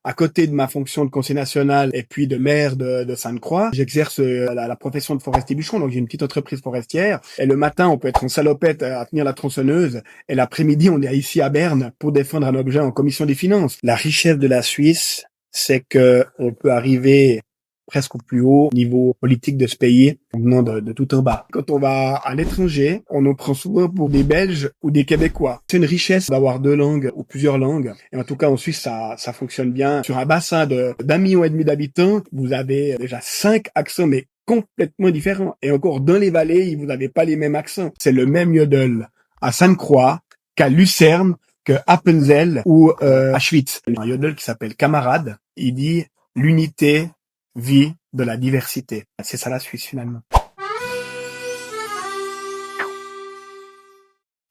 À côté de ma fonction de conseiller national et puis de maire de Sainte-Croix, j'exerce la profession de forestier bûcheron, donc j'ai une petite entreprise forestière. Et le matin, on peut être en salopette à tenir la tronçonneuse, et l'après-midi, on est ici à Berne pour défendre un objet en commission des finances. La richesse de la Suisse, c'est que on peut arriver presque au plus haut niveau politique de ce pays, en venant de tout en bas. Quand on va à l'étranger, on nous prend souvent pour des Belges ou des Québécois. C'est une richesse d'avoir deux langues ou plusieurs langues. Et en tout cas, en Suisse, ça fonctionne bien. Sur un bassin d'1,5 million d'habitants, vous avez déjà 5 accents, mais complètement différents. Et encore, dans les vallées, vous n'avez pas les mêmes accents. C'est le même yodel à Sainte-Croix qu'à Lucerne, que Appenzell ou à Schwytz. Un yodel qui s'appelle Camarade. Il dit l'unité vie de la diversité. C'est ça la Suisse finalement.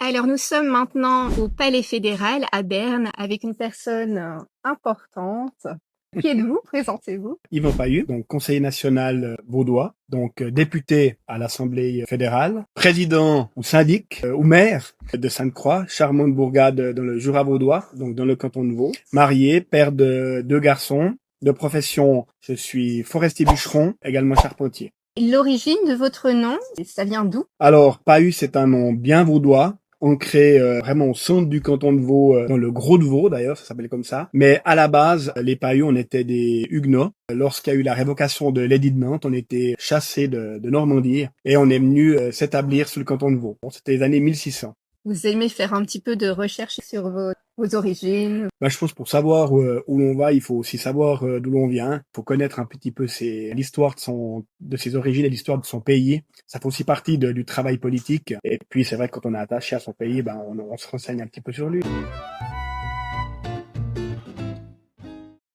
Alors nous sommes maintenant au Palais fédéral à Berne avec une personne importante. Qui êtes-vous? Présentez-vous. Yvan Pahu, donc conseiller national vaudois, donc député à l'Assemblée fédérale, président ou syndic ou maire de Sainte-Croix, charmante bourgade dans le Jura vaudois, donc dans le canton de Vaud, marié, père de 2 garçons. De profession, je suis forestier bûcheron, également charpentier. L'origine de votre nom, ça vient d'où? Alors, Pahu, c'est un nom bien vaudois, ancré vraiment au centre du canton de Vaud, dans le Gros de Vaud d'ailleurs, ça s'appelle comme ça. Mais à la base, les Pahus, on était des Huguenots. Lorsqu'il y a eu la révocation de l'édit de Nantes, on était chassés de Normandie et on est venu s'établir sur le canton de Vaud. Bon, c'était les années 1600. Vous aimez faire un petit peu de recherche sur vos origines? Je pense pour savoir où l'on va, il faut aussi savoir d'où l'on vient. Il faut connaître un petit peu l'histoire de ses origines et l'histoire de son pays. Ça fait aussi partie du travail politique. Et puis c'est vrai que quand on est attaché à son pays, on se renseigne un petit peu sur lui.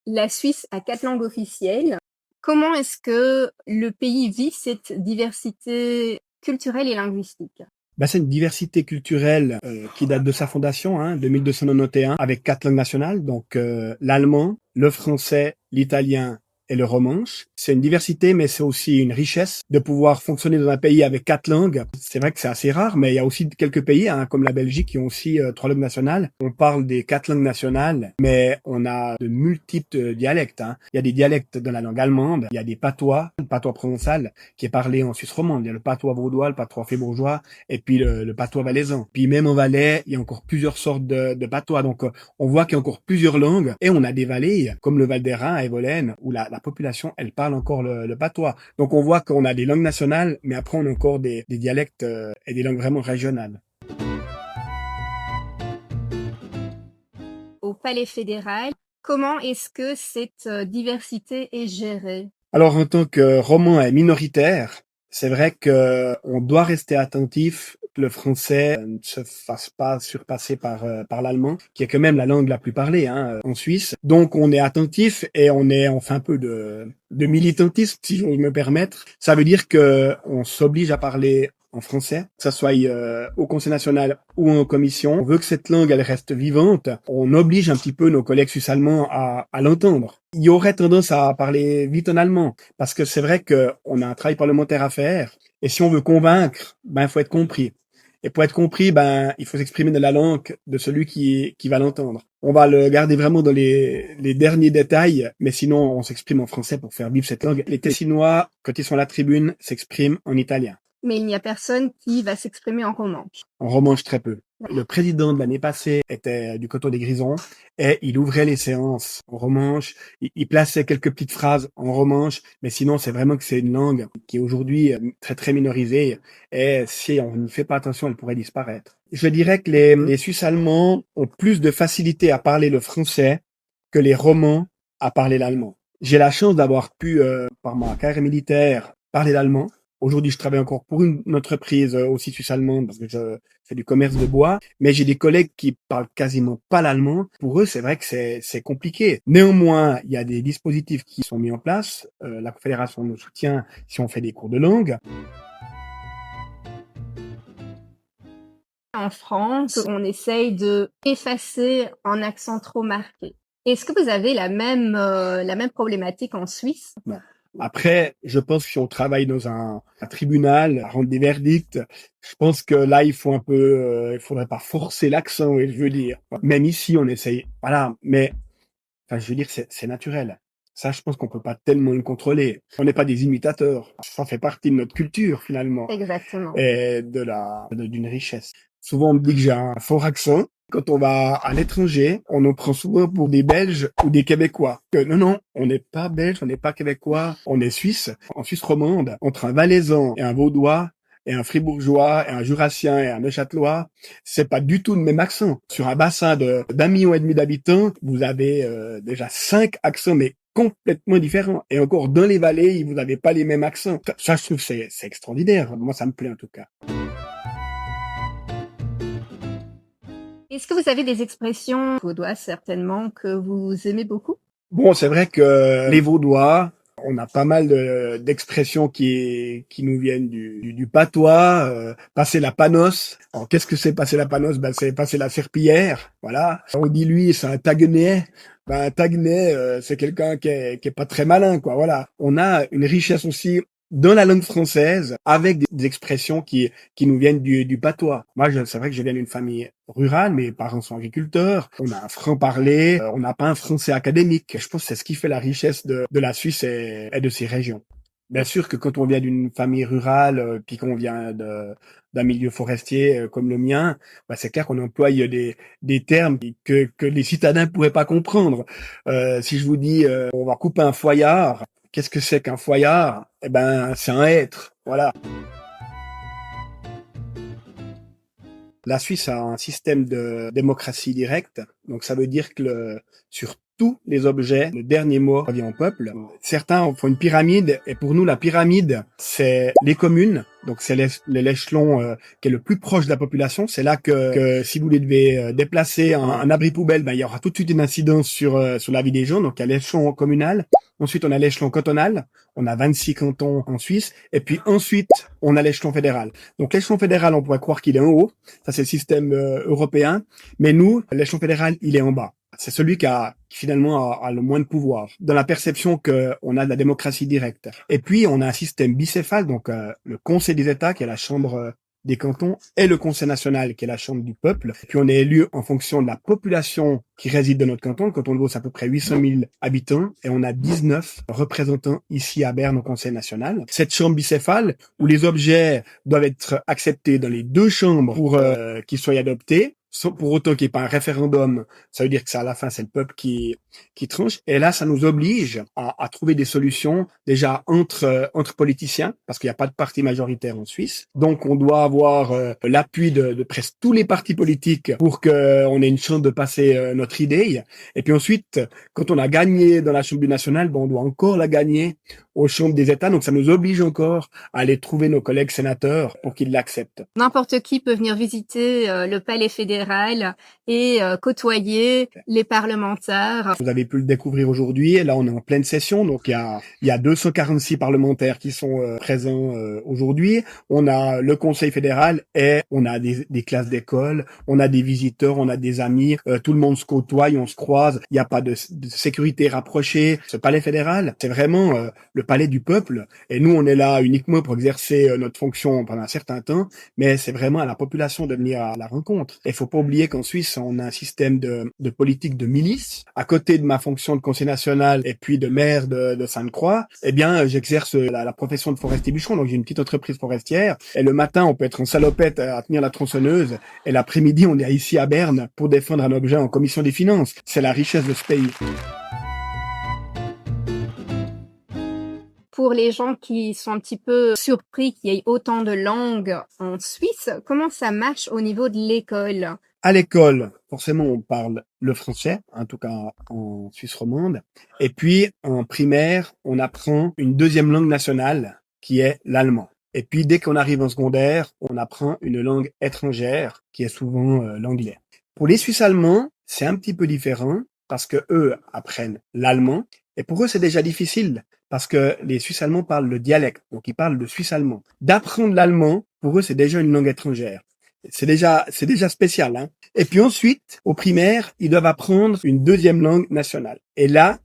La Suisse a 4 langues officielles. Comment est-ce que le pays vit cette diversité culturelle et linguistique? C'est une diversité culturelle qui date de sa fondation, de 1291, avec 4 langues nationales, donc l'allemand, le français, l'italien et le romanche. C'est une diversité, mais c'est aussi une richesse de pouvoir fonctionner dans un pays avec 4 langues. C'est vrai que c'est assez rare, mais il y a aussi quelques pays, comme la Belgique, qui ont aussi 3 langues nationales. On parle des 4 langues nationales, mais on a de multiples dialectes. Il y a des dialectes dans la langue allemande, il y a des patois, le patois provençal, qui est parlé en Suisse romande. Il y a le patois vaudois, le patois fribourgeois, et puis le patois valaisan. Puis même en Valais, il y a encore plusieurs sortes de patois. Donc on voit qu'il y a encore plusieurs langues, et on a des vallées, comme le Val d'Airain à Evolène, où la population, elle parle encore le patois. Donc on voit qu'on a des langues nationales, mais après on a encore des dialectes et des langues vraiment régionales. Au Palais fédéral, comment est-ce que cette diversité est gérée? Alors en tant que roman est minoritaire, c'est vrai que on doit rester attentif que le français ne se fasse pas surpasser par l'allemand, qui est quand même la langue la plus parlée en Suisse. Donc on est attentif et on fait un peu de militantisme, si j'ose me permettre. Ça veut dire que on s'oblige à parler en français, que ça soit au Conseil national ou en commission. On veut que cette langue, elle reste vivante. On oblige un petit peu nos collègues suisses-allemands à l'entendre. Il y aurait tendance à parler vite en allemand, parce que c'est vrai qu'on a un travail parlementaire à faire, et si on veut convaincre, il faut être compris. Et pour être compris, il faut s'exprimer dans la langue de celui qui va l'entendre. On va le garder vraiment dans les derniers détails, mais sinon on s'exprime en français pour faire vivre cette langue. Les Tessinois, quand ils sont à la tribune, s'expriment en italien. Mais il n'y a personne qui va s'exprimer en romanche. En romanche, très peu. Le président de l'année passée était du canton des Grisons et il ouvrait les séances en romanche. Il plaçait quelques petites phrases en romanche, mais sinon c'est vraiment que c'est une langue qui est aujourd'hui très très minorisée et si on ne fait pas attention, elle pourrait disparaître. Je dirais que les Suisses allemands ont plus de facilité à parler le français que les romans à parler l'allemand. J'ai la chance d'avoir pu, par ma carrière militaire, parler l'allemand. Aujourd'hui, je travaille encore pour une entreprise aussi suisse-allemande parce que je fais du commerce de bois, mais j'ai des collègues qui parlent quasiment pas l'allemand. Pour eux, c'est vrai que c'est compliqué. Néanmoins, il y a des dispositifs qui sont mis en place. La Confédération nous soutient si on fait des cours de langue. En France, on essaye de effacer un accent trop marqué. Est-ce que vous avez la même problématique en Suisse? Non. Après, je pense que si on travaille dans un tribunal, à rendre des verdicts, je pense que là, il faut il faudrait pas forcer l'accent, je veux dire. Même ici, on essaye, voilà. Mais Enfin, je veux dire, c'est naturel. Ça, je pense qu'on peut pas tellement le contrôler. On n'est pas des imitateurs. Ça fait partie de notre culture, finalement, Exactement. et d'une richesse. Souvent, on me dit que j'ai un fort accent. Quand on va à l'étranger, on nous prend souvent pour des Belges ou des Québécois. Que non, non, on n'est pas Belge, on n'est pas Québécois, on est Suisse. En Suisse romande, entre un Valaisan et un Vaudois, et un Fribourgeois, et un Jurassien, et un Neuchâtelois, c'est pas du tout le même accent. Sur un bassin d'1,5 million d'habitants, vous avez déjà 5 accents, mais complètement différents. Et encore, dans les vallées, vous n'avez pas les mêmes accents. Ça, je trouve, c'est extraordinaire. Moi, ça me plaît, en tout cas. Est-ce que vous avez des expressions vaudoises certainement que vous aimez beaucoup? Bon, c'est vrai que les Vaudois, on a pas mal d'expressions qui nous viennent du patois, passer la panosse. Alors, qu'est-ce que c'est passer la panosse? Ben, c'est passer la serpillière, voilà. On dit lui, c'est un taguenais. Ben, un taguenais, c'est quelqu'un qui est pas très malin, quoi, voilà. On a une richesse aussi dans la langue française, avec des expressions qui nous viennent du patois. Moi, c'est vrai que je viens d'une famille rurale, mes parents sont agriculteurs, on a un franc-parler, on n'a pas un français académique. Je pense que c'est ce qui fait la richesse de la Suisse et de ses régions. Bien sûr que quand on vient d'une famille rurale, puis qu'on vient d'un milieu forestier comme le mien, bah c'est clair qu'on emploie des termes que les citadins pourraient pas comprendre. Si je vous dis on va couper un foillard, qu'est-ce que c'est qu'un foillard? Eh ben, c'est un hêtre, voilà. La Suisse a un système de démocratie directe, donc ça veut dire que sur tous les objets, le dernier mot revient au peuple. Certains font une pyramide, et pour nous, la pyramide, c'est les communes, donc c'est l'échelon qui est le plus proche de la population. C'est là que si vous devez déplacer un abri poubelle, ben, il y aura tout de suite une incidence sur la vie des gens, donc il y a l'échelon communal. Ensuite, on a l'échelon cantonal. On a 26 cantons en Suisse. Et puis ensuite, on a l'échelon fédéral. Donc l'échelon fédéral, on pourrait croire qu'il est en haut. Ça, c'est le système européen. Mais nous, l'échelon fédéral, il est en bas. C'est celui qui finalement a le moins de pouvoir, dans la perception qu'on a de la démocratie directe. Et puis, on a un système bicéphale, donc le Conseil des États, qui est la chambre des cantons, et le Conseil national, qui est la chambre du peuple. Puis on est élu en fonction de la population qui réside dans notre canton. Le canton de Vaud, c'est à peu près 800 000 habitants, et on a 19 représentants ici à Berne au Conseil national. Cette chambre bicéphale, où les objets doivent être acceptés dans les deux chambres pour qu'ils soient adoptés, sans pour autant qu'il n'y ait pas un référendum, ça veut dire que c'est à la fin, c'est le peuple qui tranche. Et là, ça nous oblige à trouver des solutions déjà entre politiciens, parce qu'il n'y a pas de parti majoritaire en Suisse. Donc, on doit avoir l'appui de presque tous les partis politiques pour qu'on ait une chance de passer notre idée. Et puis ensuite, quand on a gagné dans la Chambre nationale, on doit encore la gagner aux chambres des États. Donc, ça nous oblige encore à aller trouver nos collègues sénateurs pour qu'ils l'acceptent. N'importe qui peut venir visiter le palais fédéral et côtoyer les parlementaires. Vous avez pu le découvrir aujourd'hui. Là, on est en pleine session, donc il y a 246 parlementaires qui sont présents aujourd'hui. On a le Conseil fédéral et on a des classes d'école, on a des visiteurs, on a des amis. Tout le monde se côtoie, on se croise. Il n'y a pas de sécurité rapprochée. Ce palais fédéral, c'est vraiment le palais du peuple. Et nous, on est là uniquement pour exercer notre fonction pendant un certain temps, mais c'est vraiment à la population de venir à la rencontre. Il faut pas oublier qu'en Suisse, on a un système de politique de milice. À côté de ma fonction de conseiller national et puis de maire de Sainte-Croix, eh bien, j'exerce la profession de forestier bûcheron. Donc, j'ai une petite entreprise forestière. Et le matin, on peut être en salopette à tenir la tronçonneuse. Et l'après-midi, on est ici à Berne pour défendre un objet en commission des finances. C'est la richesse de ce pays. Pour les gens qui sont un petit peu surpris qu'il y ait autant de langues en Suisse, comment ça marche au niveau de l'école? À l'école, forcément, on parle le français, en tout cas en Suisse romande. Et puis, en primaire, on apprend une deuxième langue nationale, qui est l'allemand. Et puis, dès qu'on arrive en secondaire, on apprend une langue étrangère, qui est souvent l'anglais. Pour les Suisses allemands, c'est un petit peu différent, parce que eux apprennent l'allemand. Et pour eux, c'est déjà difficile, parce que les Suisses allemands parlent le dialecte, donc ils parlent le suisse allemand. D'apprendre l'allemand, pour eux, c'est déjà une langue étrangère. C'est déjà spécial, hein. Et puis ensuite, au primaire, ils doivent apprendre une deuxième langue nationale. Et là,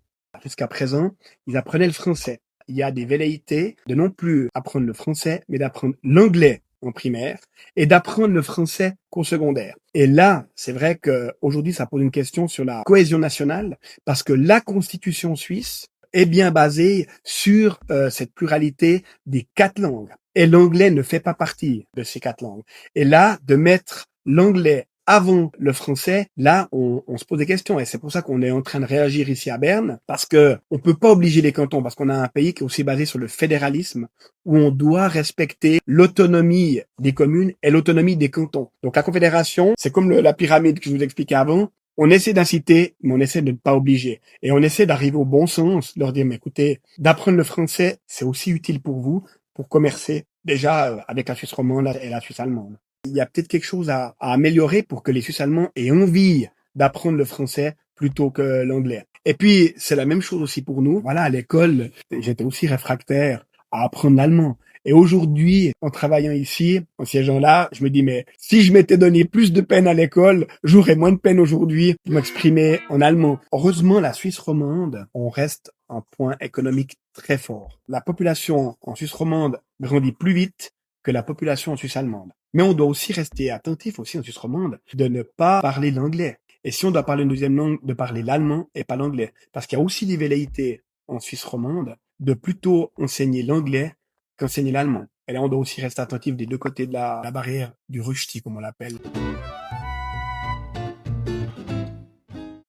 jusqu'à présent, ils apprenaient le français. Il y a des velléités de non plus apprendre le français, mais d'apprendre l'anglais en primaire et d'apprendre le français qu'au secondaire. Et là, c'est vrai qu'aujourd'hui, ça pose une question sur la cohésion nationale parce que la Constitution suisse est bien basée sur cette pluralité des 4 langues. Et l'anglais ne fait pas partie de ces 4 langues. Et là, de mettre l'anglais avant le français, là, on se pose des questions et c'est pour ça qu'on est en train de réagir ici à Berne parce que on peut pas obliger les cantons parce qu'on a un pays qui est aussi basé sur le fédéralisme où on doit respecter l'autonomie des communes et l'autonomie des cantons. Donc la confédération, c'est comme la pyramide que je vous expliquais avant. On essaie d'inciter, mais on essaie de ne pas obliger. Et on essaie d'arriver au bon sens, de leur dire, mais écoutez, d'apprendre le français, c'est aussi utile pour vous, pour commercer, déjà avec la Suisse romande et la Suisse allemande. Il y a peut-être quelque chose à améliorer pour que les Suisses allemands aient envie d'apprendre le français plutôt que l'anglais. Et puis, c'est la même chose aussi pour nous. Voilà, à l'école, j'étais aussi réfractaire à apprendre l'allemand. Et aujourd'hui, en travaillant ici, en siégeant là, je me dis, mais si je m'étais donné plus de peine à l'école, j'aurais moins de peine aujourd'hui pour m'exprimer en allemand. Heureusement, la Suisse romande, on reste un point économique très fort. La population en Suisse romande grandit plus vite que la population en Suisse allemande. Mais on doit aussi rester attentif aussi en Suisse romande de ne pas parler l'anglais. Et si on doit parler une deuxième langue, de parler l'allemand et pas l'anglais. Parce qu'il y a aussi des velléités en Suisse romande de plutôt enseigner l'anglais qu'enseigner l'allemand. Et là, on doit aussi rester attentif des deux côtés de la barrière du Ruchti, comme on l'appelle.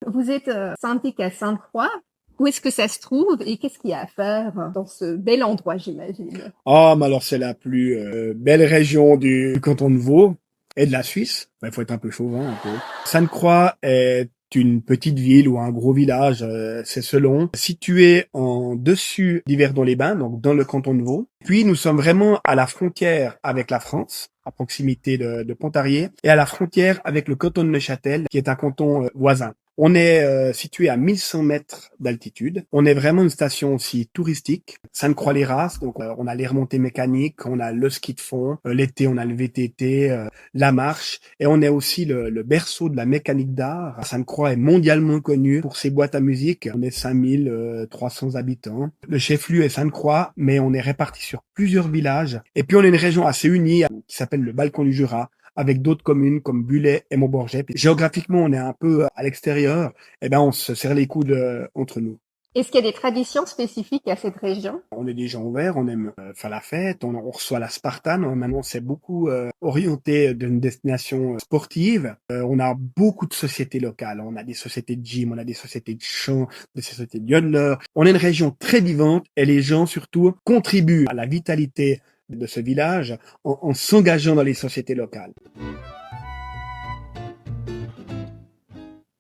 Vous êtes syndic à Sainte-Croix. Où est-ce que ça se trouve et qu'est-ce qu'il y a à faire dans ce bel endroit, j'imagine? Ah, mais alors c'est la plus belle région du canton de Vaud et de la Suisse. Il faut être un peu chauvin, un peu. Sainte-Croix est une petite ville ou un gros village, c'est selon, situé en dessus d'Yverdon-les-Bains, donc dans le canton de Vaud. Puis nous sommes vraiment à la frontière avec la France, à proximité de Pontarlier, et à la frontière avec le canton de Neuchâtel, qui est un canton voisin. On est situé à 1100 mètres d'altitude. On est vraiment une station aussi touristique. Sainte-Croix-les-Races, donc on a les remontées mécaniques, on a le ski de fond. L'été, on a le VTT, la marche. Et on est aussi le berceau de la mécanique d'art. Sainte-Croix est mondialement connue pour ses boîtes à musique. On est 5300 habitants. Le chef-lieu est Sainte-Croix, mais on est répartis sur plusieurs villages. Et puis on est une région assez unie qui s'appelle le Balcon du Jura, avec d'autres communes comme Bullet et Montborget. Géographiquement, on est un peu à l'extérieur. Eh ben, on se serre les coudes entre nous. Est-ce qu'il y a des traditions spécifiques à cette région? On est des gens ouverts, on aime faire la fête, on reçoit la Spartane. Maintenant, c'est beaucoup orienté d'une destination sportive. On a beaucoup de sociétés locales. On a des sociétés de gym, on a des sociétés de chant, des sociétés de yodelers. On est une région très vivante et les gens, surtout, contribuent à la vitalité de ce village en s'engageant dans les sociétés locales.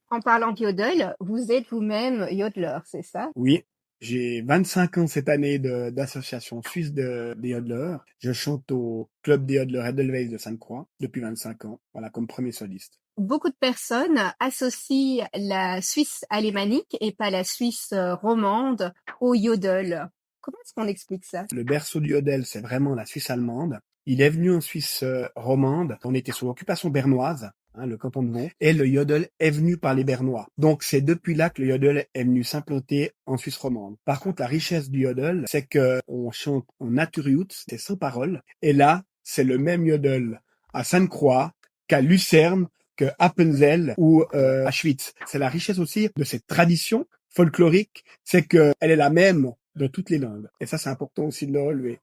En parlant de yodel, vous êtes vous-même yodeler, c'est ça? Oui, j'ai 25 ans cette année d'association suisse des yodelers. Je chante au club des yodelers Edelweiss de Sainte-Croix depuis 25 ans, voilà, comme premier soliste. Beaucoup de personnes associent la Suisse alémanique et pas la Suisse romande au yodel. Comment est-ce qu'on explique ça? Le berceau du yodel, c'est vraiment la Suisse allemande. Il est venu en Suisse romande. On était sous occupation bernoise, le canton de Vaud, et le yodel est venu par les Bernois. Donc c'est depuis là que le yodel est venu s'implanter en Suisse romande. Par contre, la richesse du yodel, c'est que on chante en naturjut, c'est sans parole. Et là, c'est le même yodel à Sainte-Croix qu'à Lucerne, que Appenzell ou à Schwyz. C'est la richesse aussi de cette tradition folklorique, c'est que elle est la même de toutes les langues. Et ça, c'est important aussi de le relever.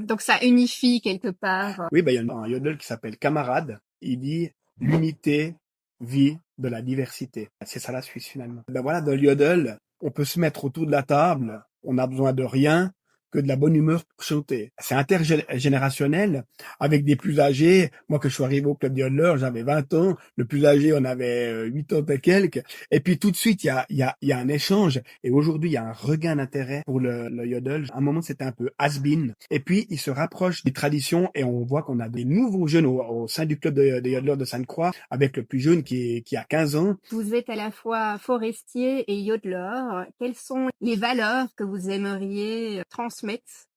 Donc ça unifie quelque part. Oui, il y a un yodel qui s'appelle Camarade. Il dit l'unité vit de la diversité. C'est ça la Suisse finalement. Ben voilà, dans le yodel, on peut se mettre autour de la table. On n'a besoin de rien que de la bonne humeur pour chanter. C'est intergénérationnel avec des plus âgés. Moi, que je suis arrivé au club des yodelers, j'avais 20 ans. Le plus âgé, on avait 8 ans et quelques. Et puis tout de suite, il y a un échange. Et aujourd'hui, il y a un regain d'intérêt pour le yodel. À un moment, c'était un peu has-been. Et puis, il se rapproche des traditions et on voit qu'on a des nouveaux jeunes au sein du club des yodelers de Sainte-Croix, avec le plus jeune qui a 15 ans. Vous êtes à la fois forestier et yodeler. Quelles sont les valeurs que vous aimeriez transmettre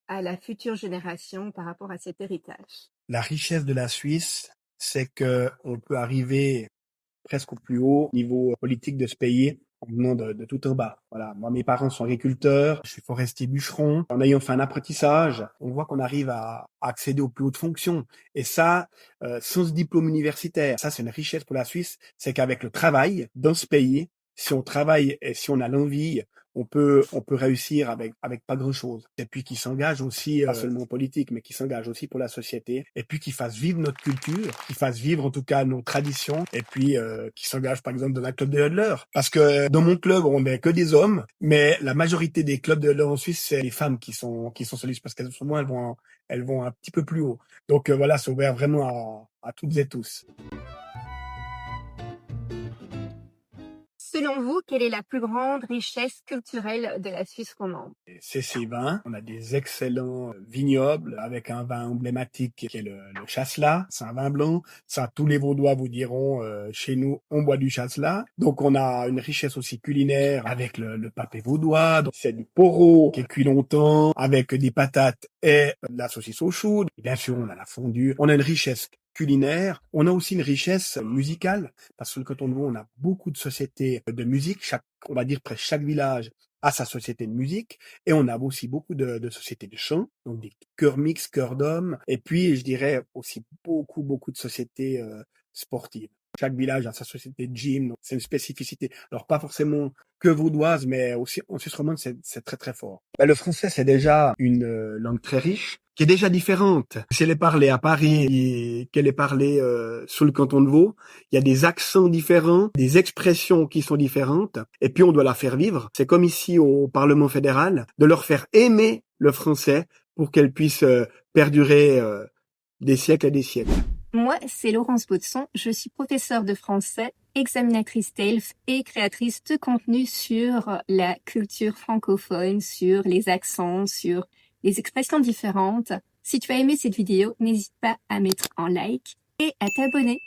à la future génération par rapport à cet héritage? La richesse de la Suisse, c'est que on peut arriver presque au plus haut niveau politique de ce pays en venant de tout en bas. Voilà. Moi, mes parents sont agriculteurs, je suis forestier bûcheron. En ayant fait un apprentissage, on voit qu'on arrive à accéder aux plus hautes fonctions. Et ça, sans ce diplôme universitaire, ça c'est une richesse pour la Suisse, c'est qu'avec le travail dans ce pays, si on travaille et si on a l'envie, on peut réussir avec pas grand-chose. Et puis qui s'engage aussi, pas seulement en politique, mais qui s'engage aussi pour la société. Et puis qui fasse vivre notre culture, qui fasse vivre en tout cas nos traditions. Et puis qui s'engage par exemple dans un club de hurleurs. Parce que dans mon club, on n'est que des hommes, mais la majorité des clubs de hurleurs en Suisse, c'est les femmes qui sont solistes parce qu'elles souvent elles vont un petit peu plus haut. Donc voilà, c'est ouvert vraiment à toutes et tous. Selon vous, quelle est la plus grande richesse culturelle de la Suisse romande? C'est ces vins. On a des excellents vignobles avec un vin emblématique qui est le Chasselas. C'est un vin blanc. Ça, tous les Vaudois vous diront, chez nous, on boit du Chasselas. Donc, on a une richesse aussi culinaire avec le pâté vaudois. Donc, c'est du poro qui est cuit longtemps avec des patates et de la saucisse au chou. Et bien sûr, on a la fondue. On a une richesse culinaire. On a aussi une richesse musicale parce que quand on voit, on a beaucoup de sociétés de musique. On va dire presque chaque village a sa société de musique, et on a aussi beaucoup de sociétés de chant, donc des chœurs mixtes, chœurs d'hommes, et puis je dirais aussi beaucoup de sociétés sportives. Chaque village a sa société de gym, donc c'est une spécificité. Alors pas forcément que vaudoise, mais aussi en Suisse romande, c'est très fort. Le français, c'est déjà une langue très riche, qui est déjà différente. Si elle est parlée à Paris et qu'elle est parlée sous le canton de Vaud, il y a des accents différents, des expressions qui sont différentes, et puis on doit la faire vivre. C'est comme ici au Parlement fédéral, de leur faire aimer le français pour qu'elle puisse perdurer des siècles et des siècles. Moi, c'est Laurence Baudson, je suis professeure de français, examinatrice TELF et créatrice de contenu sur la culture francophone, sur les accents, sur les expressions différentes. Si tu as aimé cette vidéo, n'hésite pas à mettre un like et à t'abonner.